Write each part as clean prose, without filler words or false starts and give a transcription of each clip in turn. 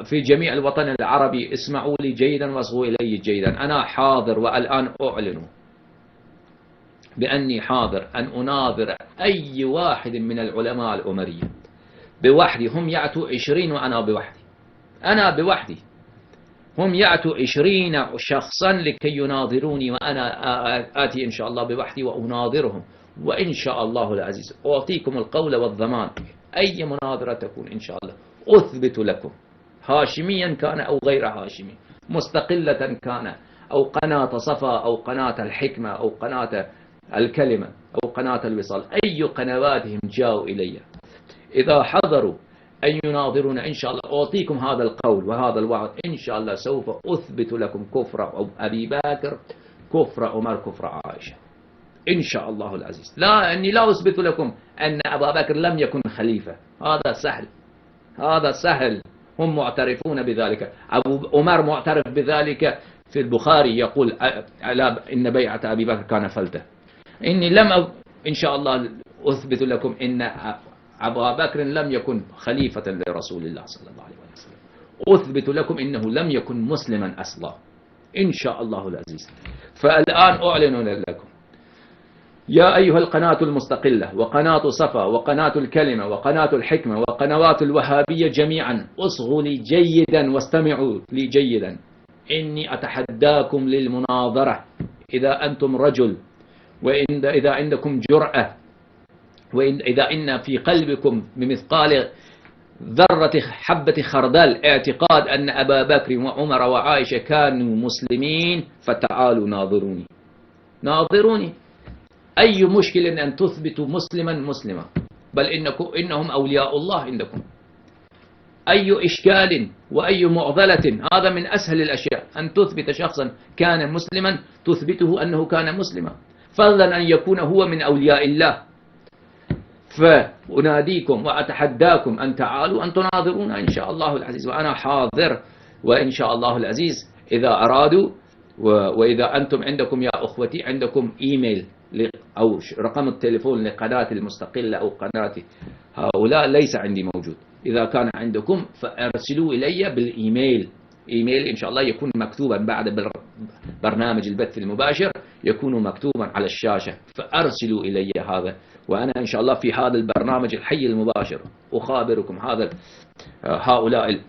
في جميع الوطن العربي، اسمعوا لي جيدا واصغوا إلي جيدا. أنا حاضر والآن أعلن بأني حاضر أن أناظر أي واحد من العلماء الأمريين بوحدي. هم يأتوا 20 وأنا بوحدي، أنا بوحدي. هم يأتوا 20 شخصا لكي يناظروني، وأنا آتي إن شاء الله بوحدي وأناظرهم. وإن شاء الله العزيز أعطيكم القول والضمان، أي مناظرة تكون إن شاء الله أثبت لكم، هاشميا كان أو غير هاشمي، مستقلة كان أو قناة صفا أو قناة الحكمة أو قناة الكلمة أو قناة الوصال، أي قنواتهم جاءوا إلي إذا حضروا أن يناظرون إن شاء الله أعطيكم هذا القول وهذا الوعد. إن شاء الله سوف أثبت لكم كفر أبي بكر، كفر عمر، كفر عائشة، إن شاء الله العزيز. لا أني لا أثبت لكم أن أبا بكر لم يكن خليفة، هذا سهل، هذا سهل، هم معترفون بذلك. أبو عمر معترف بذلك، في البخاري يقول إن بيعة أبي بكر كان فلتة. إني لم إن شاء الله أثبت لكم إن أبا بكر لم يكن خليفة لرسول الله صلى الله عليه وسلم، أثبت لكم إنه لم يكن مسلما أصلا، إن شاء الله العزيز. فالآن أعلن لكم يا أيها القناة المستقلة وقناة صفا وقناة الكلمة وقناة الحكمة وقنوات الوهابية جميعا، اصغوا لي جيدا واستمعوا لي جيدا. إني أتحداكم للمناظرة إذا أنتم رجل، وإذا عندكم جرأة، وإذا إن في قلبكم بمثقال ذرة حبة خردل اعتقاد أن أبا بكر وعمر وعائشة كانوا مسلمين، فتعالوا ناظروني، ناظروني. أي مشكلة أن تثبتوا مسلما، بل إنهم أولياء الله عندكم. أي إشكال وأي معضلة، هذا من أسهل الأشياء، أن تثبت شخصا كان مسلما، تثبته أنه كان مسلما، فضلا أن يكون هو من أولياء الله. فأناديكم وأتحداكم أن تعالوا أن تناظرون إن شاء الله العزيز، وأنا حاضر. وإن شاء الله العزيز إذا أرادوا، وإذا أنتم عندكم يا أخوتي عندكم إيميل أو رقم التليفون لقناة المستقلة أو قناة هؤلاء، ليس عندي موجود. إذا كان عندكم فأرسلوا إلي بالإيميل، إيميل إن شاء الله يكون مكتوبا بعد برنامج البث المباشر، يكون مكتوبا على الشاشة، فأرسلوا إلي هذا. وأنا إن شاء الله في هذا البرنامج الحي المباشر أخابركم هؤلاء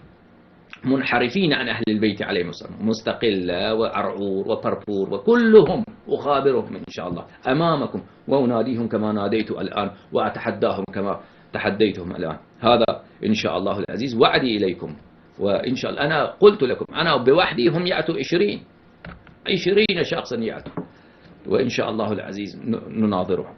منحرفين عن أهل البيت عليهم السلام، مستقلة وعرعور وبربور وكلهم أخابرهم إن شاء الله أمامكم، وأناديهم كما ناديت الآن، وأتحداهم كما تحديتهم الآن. هذا إن شاء الله العزيز وعدي إليكم. وإن شاء الله أنا قلت لكم أنا بوحدي، هم يأتوا 20 شخصا يأتوا، وإن شاء الله العزيز نناظرهم.